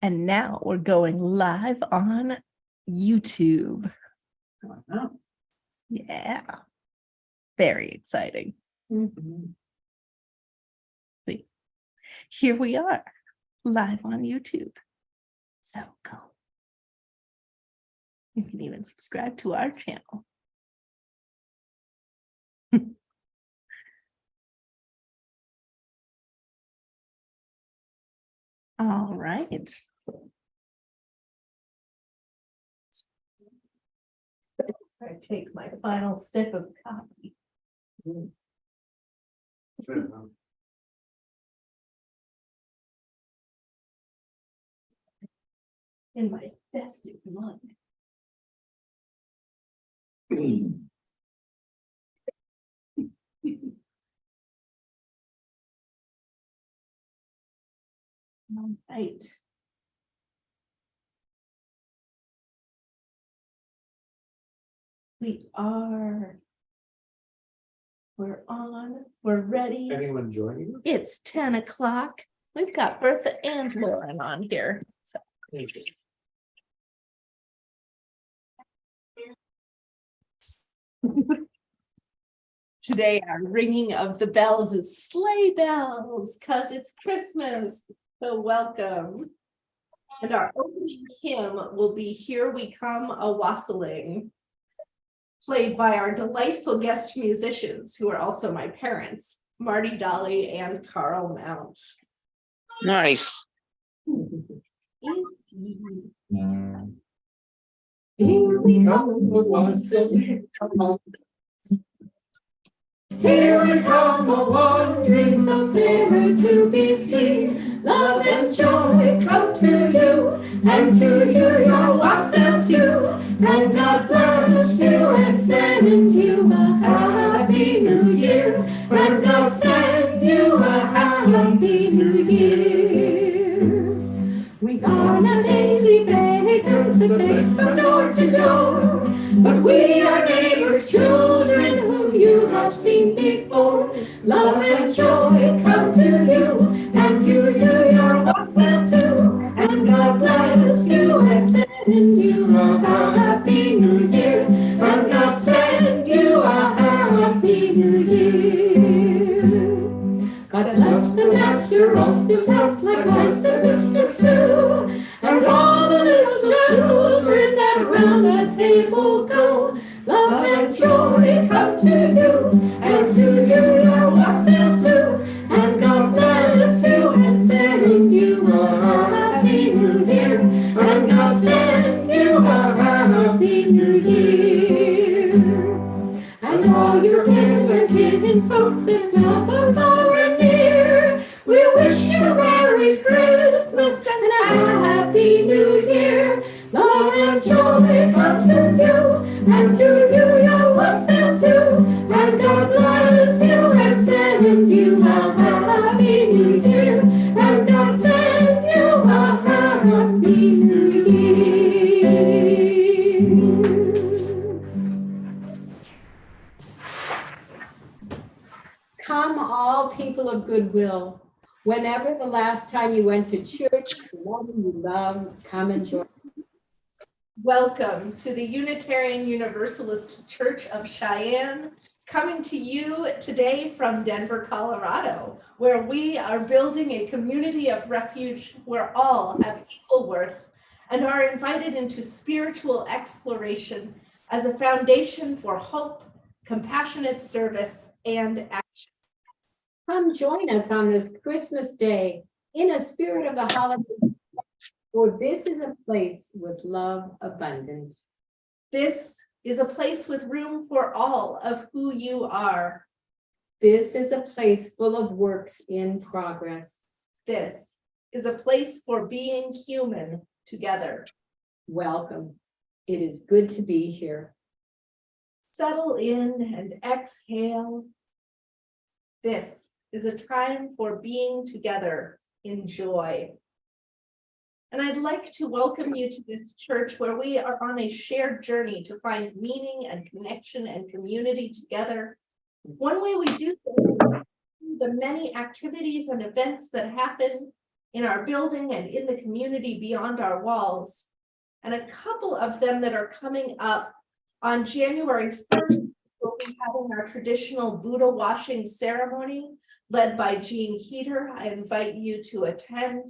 And now we're going live on YouTube. Wow. Yeah. Very exciting. See, here we are live on YouTube. So cool. You can even subscribe to our channel. All right. I take my final sip of coffee. In my festive mug. All right. We're on, we're ready. Anyone joining? It's 10 o'clock. We've got Bertha and Lauren on here. So Thank you. today our ringing of the bells is sleigh bells because it's Christmas. So welcome. And our opening hymn will be Here We Come A-Wassailing, played by our delightful guest musicians who are also my parents, Marty Dolly and Carl Mount. Nice. Indeed. Here we come, a-wassailing, come on. Here we come, a-wandering, so fair to be seen. Love and joy come to you, and to you your wassail too. And God bless you and send you a happy new year. And God send you a happy new year. We are not daily beggars that beg from door to door, but we are neighbors' children whom you have seen before. Love and joy come to you, and to you your wassail too. And God bless you and send you a happy new year. And God send you a happy new year. God bless the master of this house, likewise the mistress too, and all the little children that around the table go. Love and joy come to you, and to you your wassail too. And God bless you and send you a happy new year. And God send you a happy new year. And all your kin and folks that come far and near, we wish you a Merry Christmas and a Happy New Year. Love and joy come to you, and to you your wassail too. And God bless you and send you a Happy New Year. And God send you a Happy New Year. Come, all people of goodwill. Whenever the last time you went to church, the one you love, come and join. Welcome to the Unitarian Universalist Church of Cheyenne, coming to you today from Denver, Colorado, where we are building a community of refuge where all have equal worth and are invited into spiritual exploration as a foundation for hope, compassionate service, and action. Come join us on this Christmas day in a spirit of the holiday, for this is a place with love abundant. This is a place with room for all of who you are. This is a place full of works in progress. This is a place for being human together. Welcome. It is good to be here. Settle in and exhale. This is a time for being together in joy. And I'd like to welcome you to this church where we are on a shared journey to find meaning and connection and community together. One way we do this is through the many activities and events that happen in our building and in the community beyond our walls. And a couple of them that are coming up on January 1st, we'll be having our traditional Buddha washing ceremony led by Jean Heater. I invite you to attend.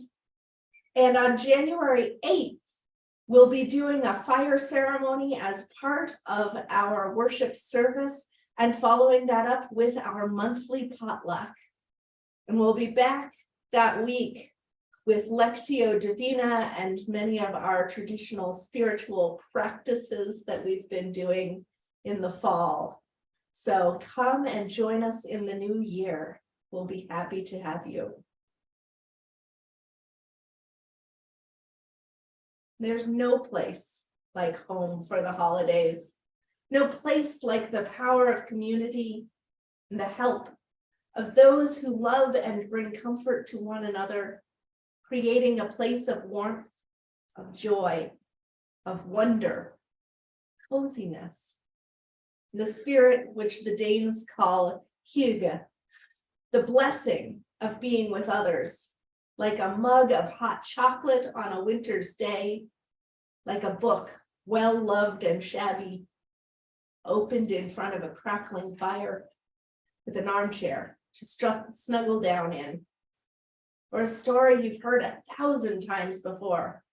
And on January 8th, we'll be doing a fire ceremony as part of our worship service and following that up with our monthly potluck. And we'll be back that week with Lectio Divina and many of our traditional spiritual practices that we've been doing in the fall. So come and join us in the new year. We'll be happy to have you. There's no place like home for the holidays. No place like the power of community and the help of those who love and bring comfort to one another, creating a place of warmth, of joy, of wonder, coziness. The spirit which the Danes call hygge, the blessing of being with others, like a mug of hot chocolate on a winter's day, like a book well loved and shabby, opened in front of a crackling fire with an armchair to snuggle down in, or a story you've heard 1,000 times before,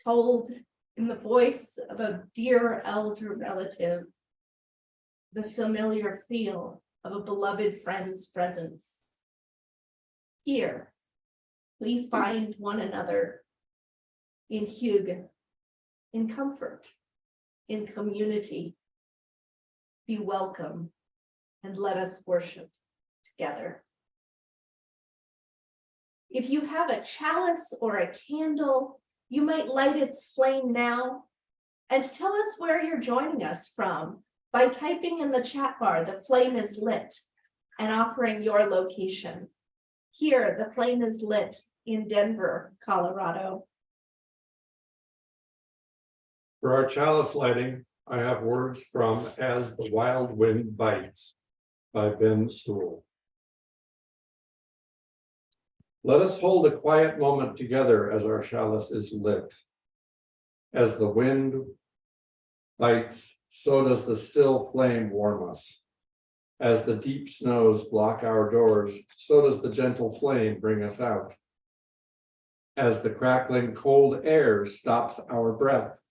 told in the voice of a dear elder relative, the familiar feel of a beloved friend's presence. Here, we find one another in hygge, in comfort, in community. Be welcome and let us worship together. If you have a chalice or a candle, you might light its flame now and tell us where you're joining us from by typing in the chat bar, "The flame is lit," and offering your location. Here, the flame is lit in Denver, Colorado. For our chalice lighting, I have words from As the Wild Wind Bites by Ben Sewell. Let us hold a quiet moment together as our chalice is lit. As the wind bites, so does the still flame warm us. As the deep snows block our doors, so does the gentle flame bring us out. As the crackling cold air stops our breath,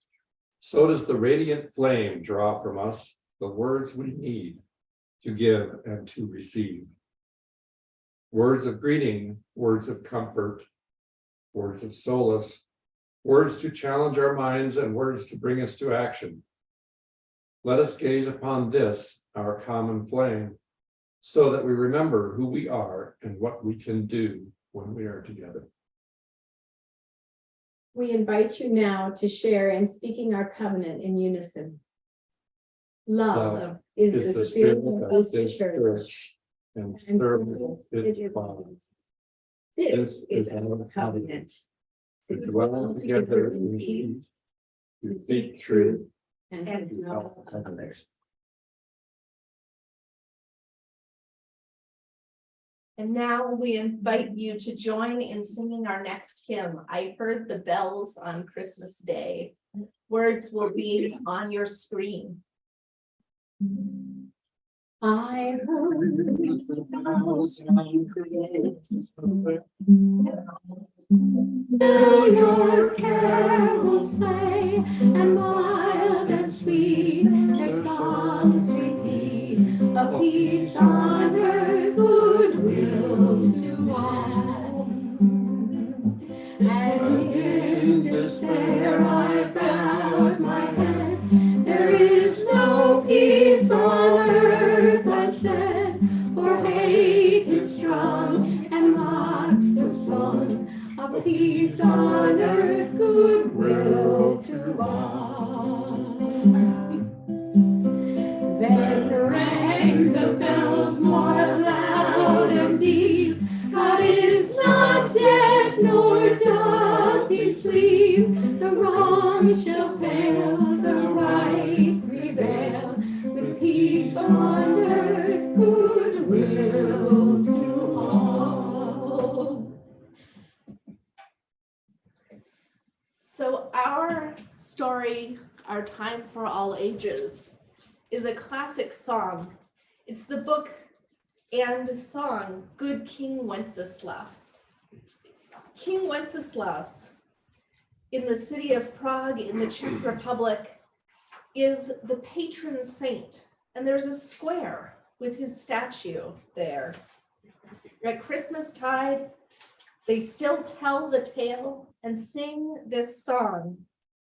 so does the radiant flame draw from us the words we need to give and to receive. Words of greeting, words of comfort, words of solace, words to challenge our minds and words to bring us to action. Let us gaze upon this, our common flame, so that we remember who we are and what we can do when we are together. We invite you now to share in speaking our covenant in unison. Love is the spirit of this church, and and serve its its body. This is our covenant. To dwell together in peace, to speak truth, And to help others. And now we invite you to join in singing our next hymn, "I Heard the Bells on Christmas Day." Words will be on your screen. I heard The bells on Christmas Day. Till your carols play, and mild and sweet their songs repeat, of peace on earth, goodwill to all. And in despair I bowed my head, there is no peace on earth, I said, for hate is strong and mocks the song of peace on earth, goodwill to all. Then rang the bells more loud and deep, God is not dead, nor doth he sleep. The wrong shall fail, the right prevail, with peace on earth, goodwill to all. Our story, Our Time for All Ages, is a classic song. It's the book and song, Good King Wenceslaus. King Wenceslaus, in the city of Prague in the Czech Republic, is the patron saint, and there's a square with his statue there. At Christmastide, they still tell the tale and sing this song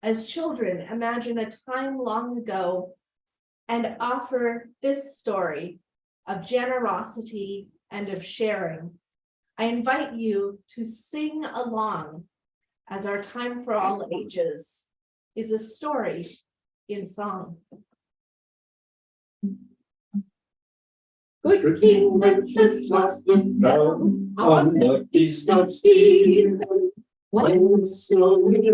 as children imagine a time long ago and offer this story of generosity and of sharing. I invite you to sing along as Our Time for All Ages is a story in song. Good King Wenceslas looked down on the feast of Stephen. When the slowly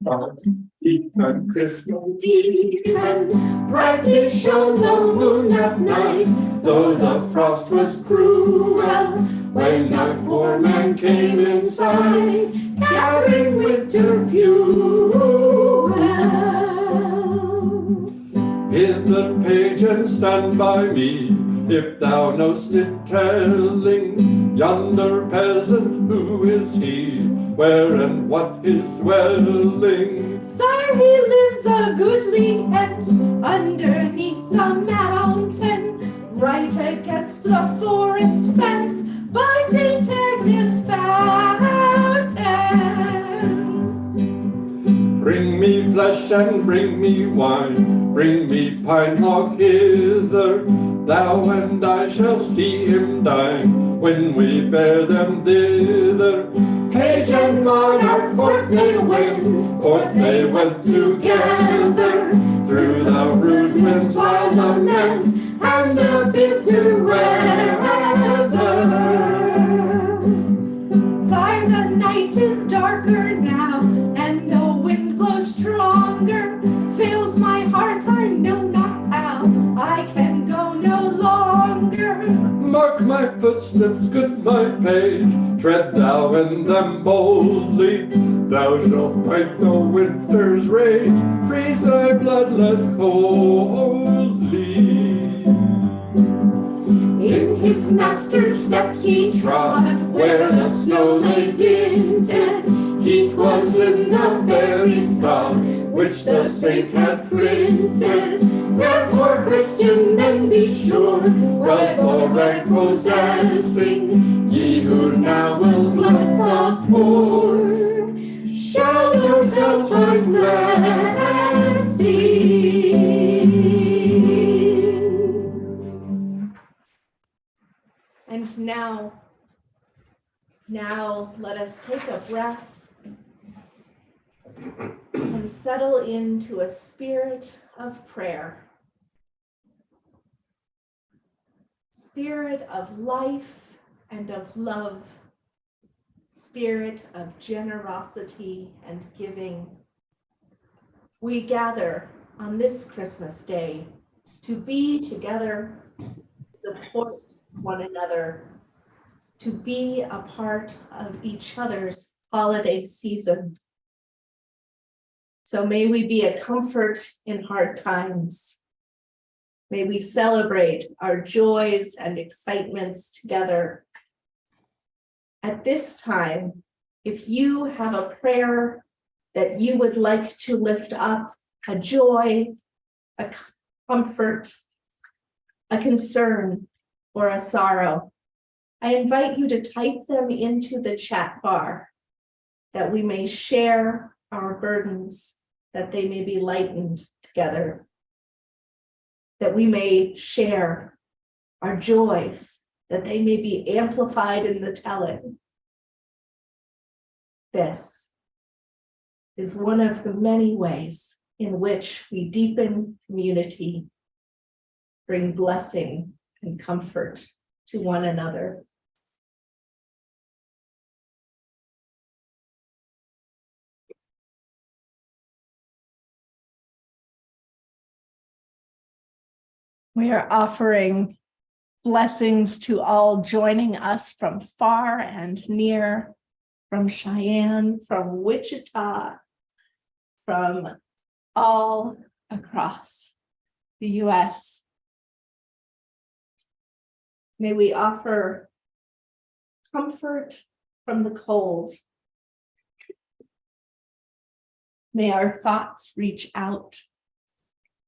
out, he turned Christmas Eve, and brightly shone the moon at night, though the frost was cruel. When a poor man came in sight, gathering winter fuel. Hither, page, and stand by me, if thou know'st it telling, yonder peasant, who is he, where and what his dwelling? Sire, he lives a goodly hence, underneath the mountain, right against the forest fence, by St. Agnes' fountain. Bring me flesh and bring me wine, bring me pine logs hither, thou and I shall see him dine, when we bear them thither. Page and monarch, forth they went together, through the rude wind's wild lament, and the bitter weather. Sire, the night is darker now, and the wind blows stronger, fills my heart, I know not how, I can go no longer. Mark my footsteps, good my page, tread thou in them boldly, thou shalt fight the winter's rage, freeze thy blood less coldly. In his master's steps he trod, where the snow lay dinted, heat was in the very sod, which the saint had printed. Therefore, Christian men, be sure, wealth or rank possessing, ye who now will bless the poor, shall yourselves find blessing. And now let us take a breath and settle into a spirit of prayer. Spirit of life and of love, spirit of generosity and giving. We gather on this Christmas Day to be together, support one another, to be a part of each other's holiday season. So may we be a comfort in hard times. May we celebrate our joys and excitements together. At this time, if you have a prayer that you would like to lift up, a joy, a comfort, a concern, or a sorrow, I invite you to type them into the chat bar, that we may share our burdens, that they may be lightened together, that we may share our joys, that they may be amplified in the telling. This is one of the many ways in which we deepen community, bring blessing and comfort to one another. We are offering blessings to all joining us from far and near, from Cheyenne, from Wichita, from all across the US. May we offer comfort from the cold. May our thoughts reach out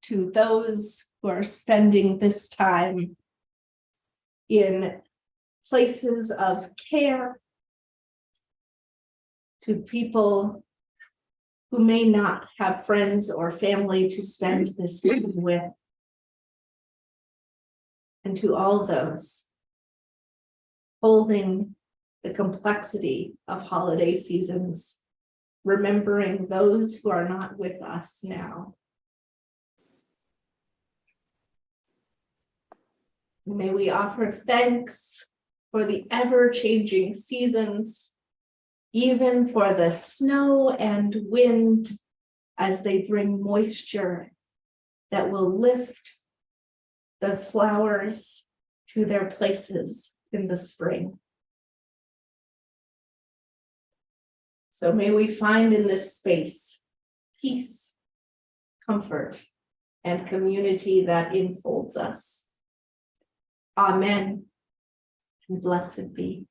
to those who are spending this time in places of care, to people who may not have friends or family to spend this time with, and to all those holding the complexity of holiday seasons, remembering those who are not with us now. May we offer thanks for the ever-changing seasons, even for the snow and wind as they bring moisture that will lift the flowers to their places in the spring. So may we find in this space peace, comfort, and community that enfolds us. Amen, and blessed be.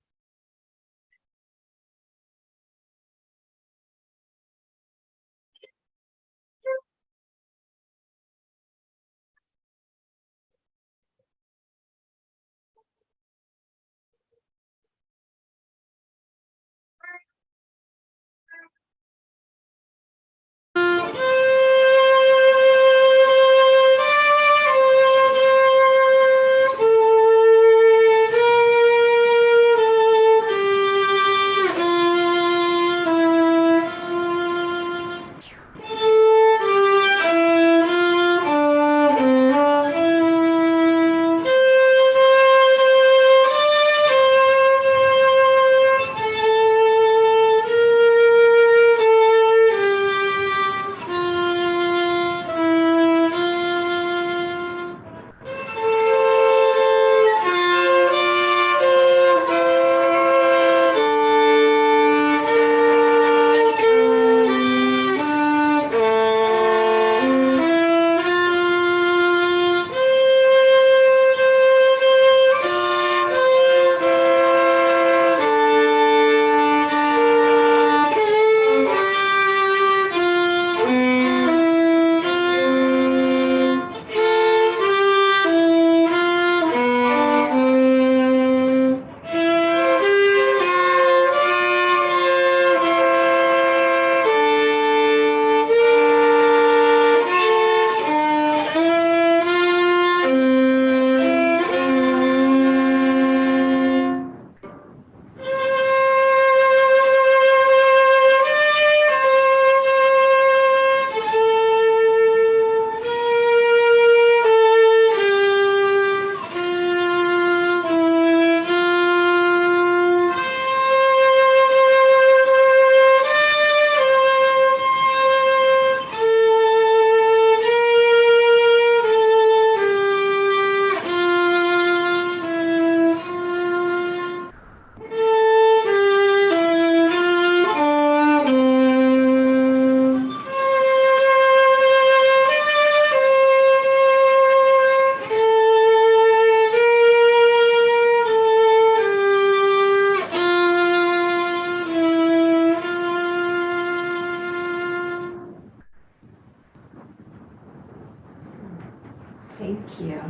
Thank you.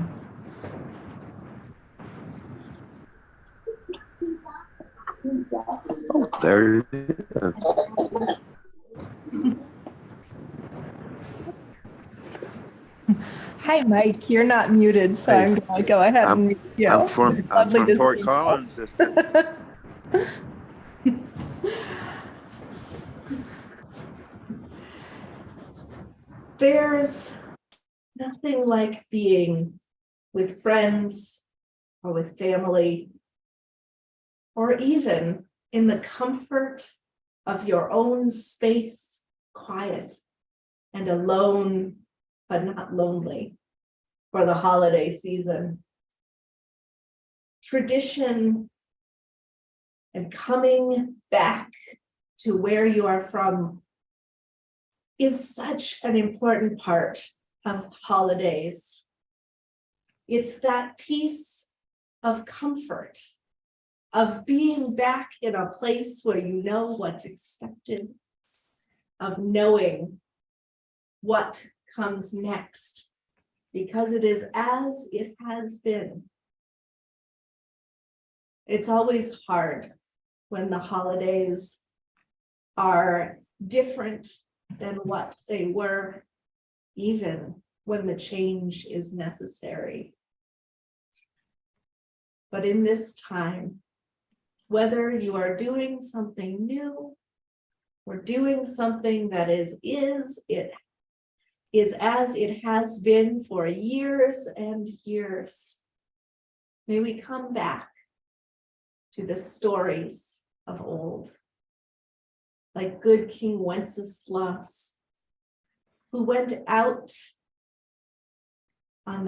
There it is. Hi, Mike. You're not muted, so Hey, I'm going to go ahead and mute you. I'm from Lovely to Fort see you. Collins. There's nothing like being with friends or with family, or even in the comfort of your own space, quiet and alone, but not lonely, for the holiday season. Tradition and coming back to where you are from is such an important part of holidays. It's that piece of comfort, of being back in a place where you know what's expected, of knowing what comes next, because it is as it has been. It's always hard when the holidays are different than what they were, even when the change is necessary. But in this time, whether you are doing something new or doing something that is as it has been for years and years, may we come back to the stories of old, like good King Wenceslas, who went out on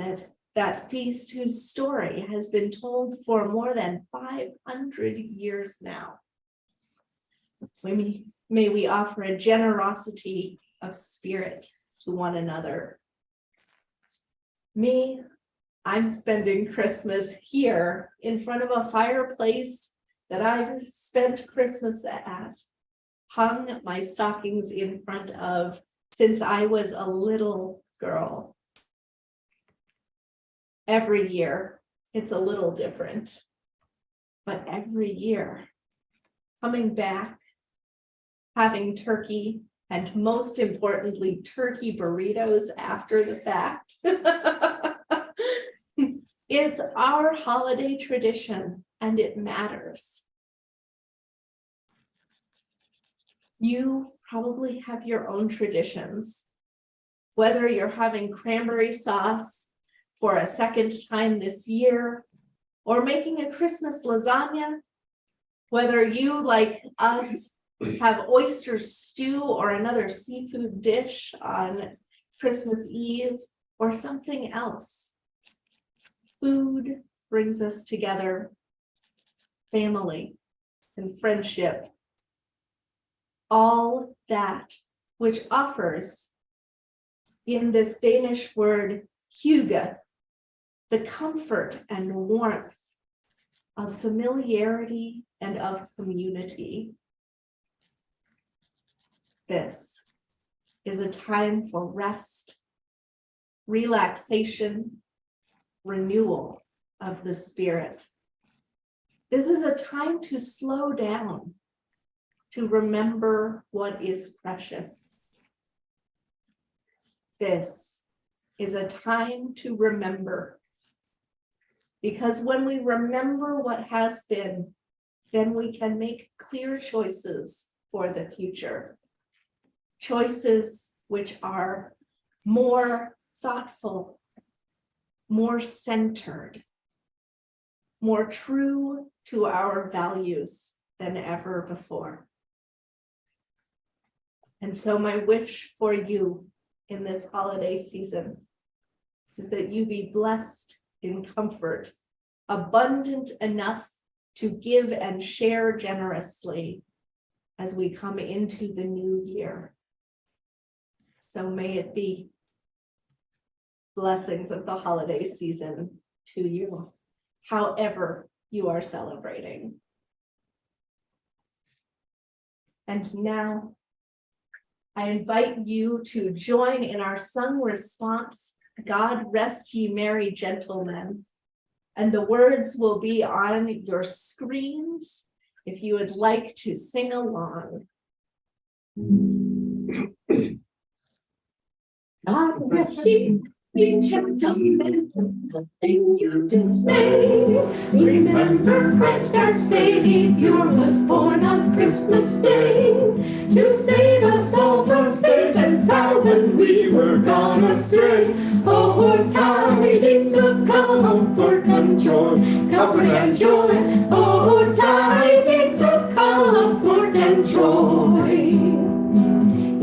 that feast whose story has been told for more than 500 years now. May we offer a generosity of spirit to one another. Me, I'm spending Christmas here in front of a fireplace that I've spent Christmas at, hung my stockings in front of since I was a little girl. Every year, it's a little different, but every year, coming back, having turkey, and most importantly, turkey burritos after the fact. It's our holiday tradition, and it matters. You probably have your own traditions, whether you're having cranberry sauce for a second time this year, or making a Christmas lasagna, whether you, like us, have oyster stew or another seafood dish on Christmas Eve, or something else. Food brings us together, family and friendship, all that which offers, in this Danish word, hygge, the comfort and warmth of familiarity and of community. This is a time for rest, relaxation, renewal of the spirit. This is a time to slow down, to remember what is precious. This is a time to remember, because when we remember what has been, then we can make clear choices for the future. Choices which are more thoughtful, more centered, more true to our values than ever before. And so my wish for you in this holiday season is that you be blessed in comfort, abundant enough to give and share generously as we come into the new year. So may it be. Blessings of the holiday season to you, however you are celebrating. And now I invite you to join in our sung response, God rest ye merry gentlemen. And the words will be on your screens if you would like to sing along. God rest ye, gentlemen, nothing you dismay. Remember Christ our Savior was born on Christmas Day to save us all from Satan's power when we were gone astray. Oh, tidings of comfort and joy, comfort and joy. Oh, tidings of comfort and joy.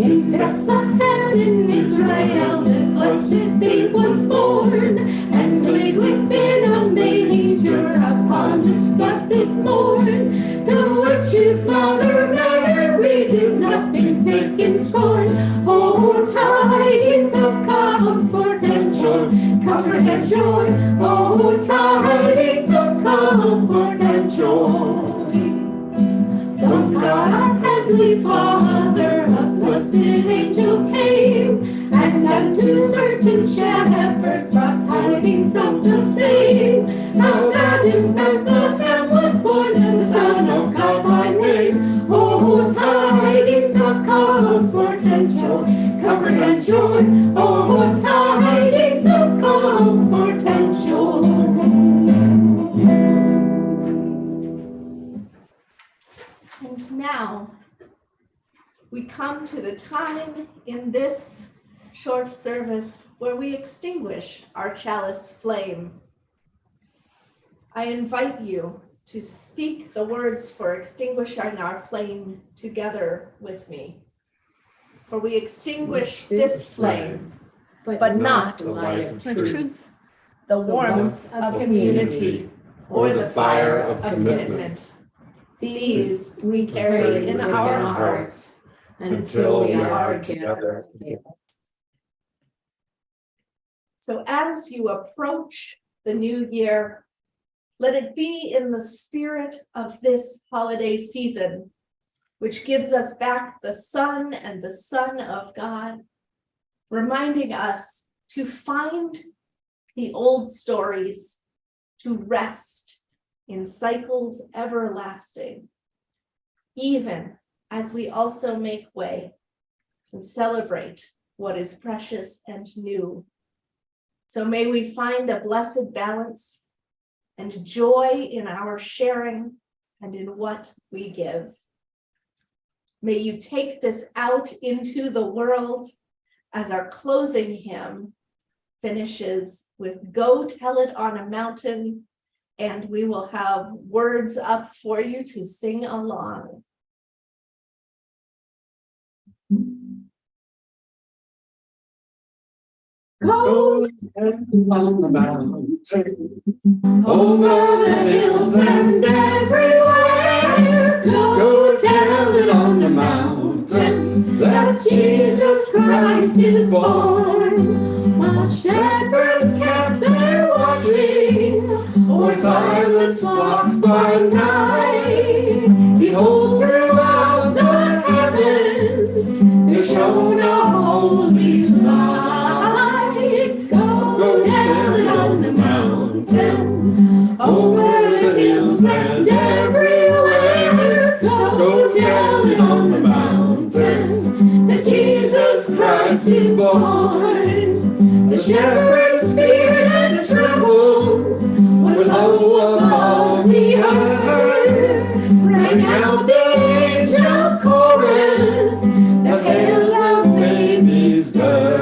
In Bethlehem in Israel, this blessed babe was born, and laid within a manger upon this blessed morn. The virtue's mother Mary did nothing take in scorn. Oh, comfort and joy. From God our Heavenly Father, a blessed angel came, and unto certain shepherds brought tidings of the same. How sad in Bethlehem was born the Son of God by name. Oh, tidings of comfort and joy, comfort and joy. Oh, tidings of comfort and joy. And now we come to the time in this short service where we extinguish our chalice flame. I invite you to speak the words for extinguishing our flame together with me. For we extinguish this flame, but not the light of the truth, truth, the warmth of community, or the fire of commitment. These we carry in our hearts until we are together. So as you approach the new year, let it be in the spirit of this holiday season, which gives us back the Son and the Son of God, reminding us to find the old stories, to rest in cycles everlasting, even as we also make way and celebrate what is precious and new. So may we find a blessed balance and joy in our sharing and in what we give. May you take this out into the world as our closing hymn finishes with "Go Tell It on a Mountain," and we will have words up for you to sing along. Go on the mountain, Over the hills and everywhere, go tell it on the mountain that Jesus Christ is born. While shepherds kept their watching o'er silent flocks by night, behold, throughout the heavens there shone a holy light. Go tell it on the mountain, over the hills and everywhere. Go tell it on the mountain that Jesus Christ is born. The shepherds feared and trembled when low above the earth rang out the angel chorus that hailed the baby's birth.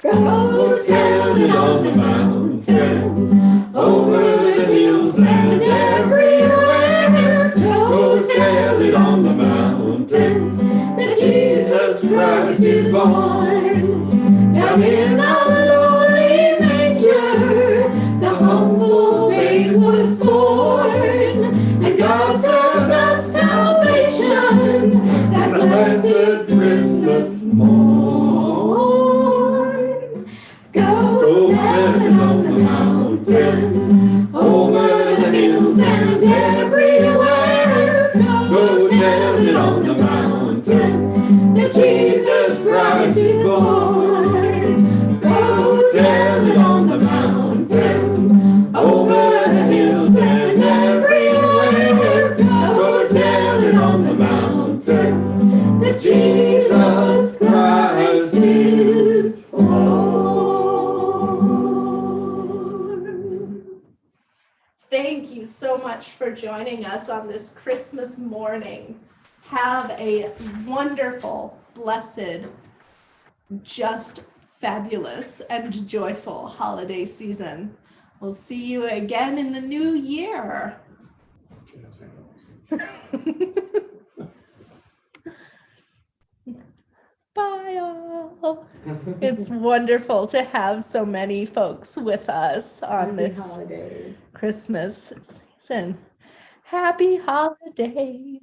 Go tell it on the mountain, over the hills and everywhere. Go tell it on the mountain that Jesus Christ is born. Down in a lowly manger, the humble babe was born, and God sent us salvation that blessed Christmas morn. Go tell it on the mountain, over the hills and everywhere. Go tell it on the mountain that Jesus Christ is born. Go tell it on the mountain, over the hills and everywhere. Go tell it on the mountain that Jesus Christ is born. Thank you so much for joining us on this Christmas morning. Have a wonderful, blessed, just fabulous and joyful holiday season. We'll see you again in the new year. Bye all. It's wonderful to have so many folks with us on Happy this holidays. Christmas season. Happy holidays.